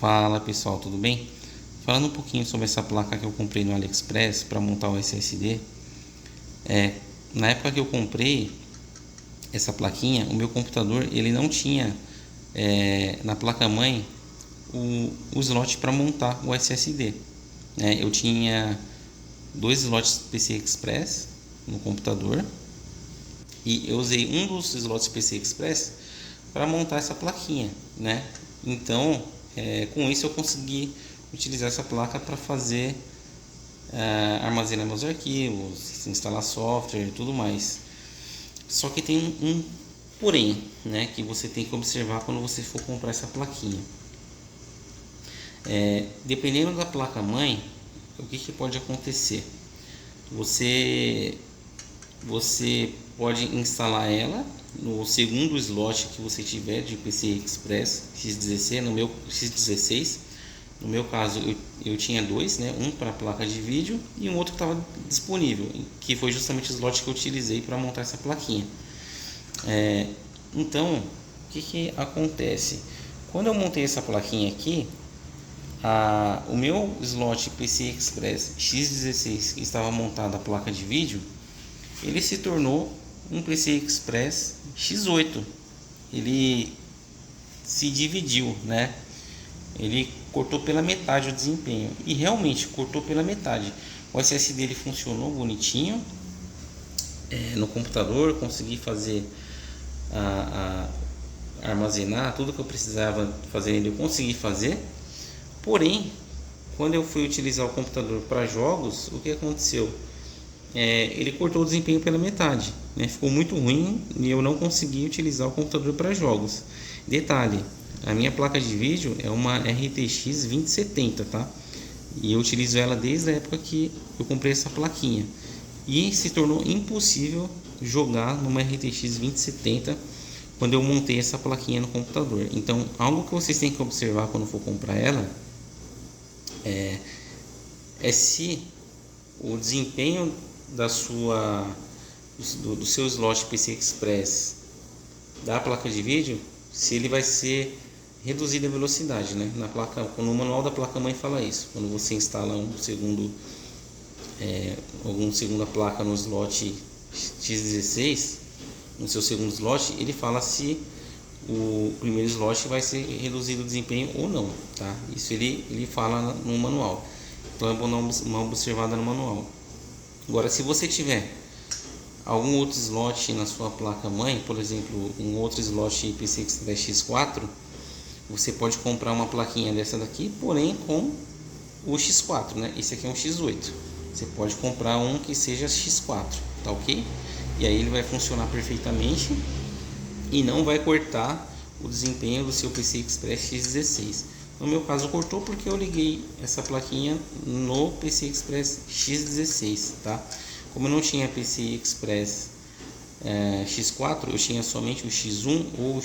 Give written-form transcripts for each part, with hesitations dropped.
Fala pessoal, tudo bem? Falando um pouquinho sobre essa placa que eu comprei no AliExpress para montar o SSD. Na época que eu comprei essa plaquinha, o meu computador ele não tinha na placa-mãe o slot para montar o SSD. Eu tinha dois slots PCI Express no computador e eu usei um dos slots PCI Express para montar essa plaquinha, Então, com isso eu consegui utilizar essa placa para fazer armazenar meus arquivos, instalar software e tudo mais. Só que tem um porém, que você tem que observar quando você for comprar essa plaquinha. Dependendo da placa mãe, o que pode acontecer? Você pode instalar ela no segundo slot que você tiver de PCI Express X16, no meu caso eu tinha dois, um para placa de vídeo e um outro que estava disponível, que foi justamente o slot que eu utilizei para montar essa plaquinha. Então, o que acontece? Quando eu montei essa plaquinha aqui, o meu slot PCI Express X16 que estava montado a placa de vídeo, ele se tornou um PCI Express X8. Ele se dividiu, Ele cortou pela metade o desempenho, e realmente cortou pela metade. O SSD dele funcionou bonitinho no computador, consegui fazer armazenar tudo que eu precisava fazer nele, eu consegui fazer. Porém, quando eu fui utilizar o computador para jogos, o que aconteceu? Ele cortou o desempenho pela metade, ficou muito ruim e eu não consegui utilizar o computador para jogos. Detalhe, a minha placa de vídeo é uma RTX 2070, tá? E eu utilizo ela desde a época que eu comprei essa plaquinha, e se tornou impossível jogar numa RTX 2070 quando eu montei essa plaquinha no computador. Então, algo que vocês têm que observar quando for comprar ela é se o desempenho do seu slot PCI Express da placa de vídeo, se ele vai ser reduzido a velocidade, na placa. No manual da placa mãe fala isso. Quando você instala alguma segunda placa no slot X16, no seu segundo slot, ele fala se o primeiro slot vai ser reduzido o desempenho ou não, tá? Isso ele fala no manual. Então é bom dar uma observada no manual. Agora, se você tiver algum outro slot na sua placa mãe, por exemplo, um outro slot PCI Express X4, você pode comprar uma plaquinha dessa daqui, porém com o X4, Esse aqui é um X8. Você pode comprar um que seja X4, tá ok? E aí ele vai funcionar perfeitamente e não vai cortar o desempenho do seu PCI Express X16. No meu caso cortou porque eu liguei essa plaquinha no PCI Express X16, tá? Como eu não tinha PCI Express X4, eu tinha somente o X1 ou o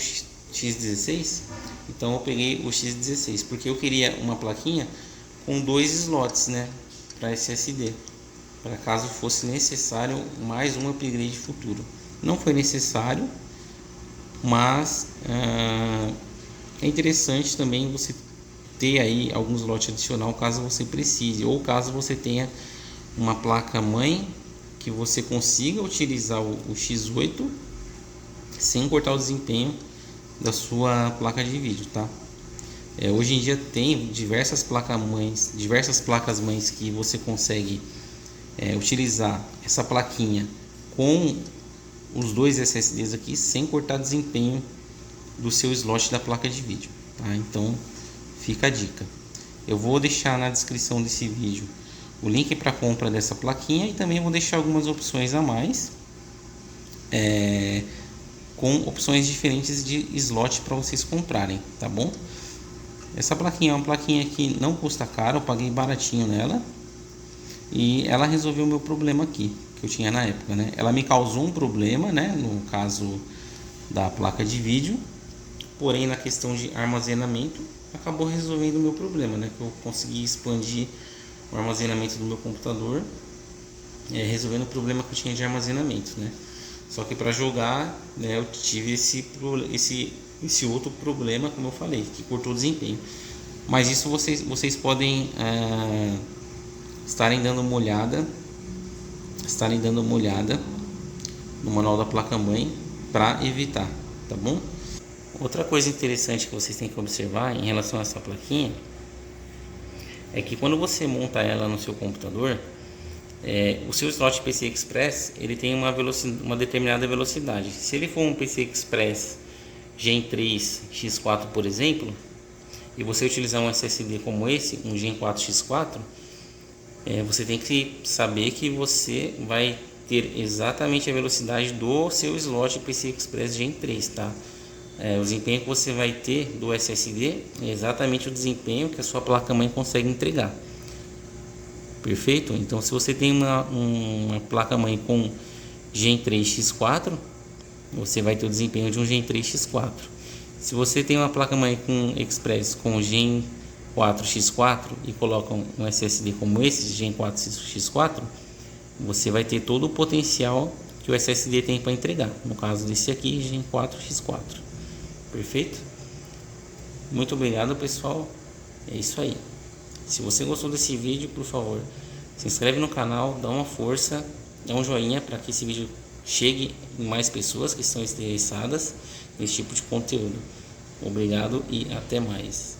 X16, então eu peguei o X16 porque eu queria uma plaquinha com dois slots, para SSD, para caso fosse necessário mais um upgrade futuro. Não foi necessário, mas é interessante também você ter aí algum slot adicional caso você precise, ou caso você tenha uma placa mãe que você consiga utilizar o X8 sem cortar o desempenho da sua placa de vídeo, tá? Hoje em dia tem diversas placas mães que você consegue utilizar essa plaquinha com os dois SSDs aqui sem cortar desempenho do seu slot da placa de vídeo, tá? Então fica a dica. Eu vou deixar na descrição desse vídeo o link para compra dessa plaquinha e também vou deixar algumas opções a mais com opções diferentes de slot para vocês comprarem, tá bom? Essa plaquinha é uma plaquinha que não custa caro, eu paguei baratinho nela e ela resolveu o meu problema aqui que eu tinha na época, Ela me causou um problema, no caso da placa de vídeo, porém na questão de armazenamento acabou resolvendo o meu problema, que eu consegui expandir o armazenamento do meu computador, resolvendo o problema que eu tinha de armazenamento, Só que para jogar, eu tive esse outro problema, como eu falei, que cortou o desempenho. Mas isso vocês podem estarem dando uma olhada no manual da placa-mãe para evitar, tá bom? Outra coisa interessante que vocês têm que observar em relação a essa plaquinha é que quando você monta ela no seu computador, o seu slot PCI Express ele tem uma determinada velocidade. Se ele for um PCI Express Gen 3 X4, por exemplo, e você utilizar um SSD como esse, um Gen 4 X4, você tem que saber que você vai ter exatamente a velocidade do seu slot PCI Express Gen 3, tá? O desempenho que você vai ter do SSD é exatamente o desempenho que a sua placa-mãe consegue entregar. Perfeito? Então, se você tem uma placa-mãe com Gen 3 X4, você vai ter o desempenho de um Gen 3 X4. Se você tem uma placa-mãe com Express com Gen 4 X4 e coloca um SSD como esse, Gen 4 X4, você vai ter todo o potencial que o SSD tem para entregar. No caso desse aqui, Gen 4 X4. Perfeito? Muito obrigado, pessoal. É isso aí. Se você gostou desse vídeo, por favor, se inscreve no canal, dá uma força, dá um joinha para que esse vídeo chegue em mais pessoas que estão interessadas nesse tipo de conteúdo. Obrigado e até mais.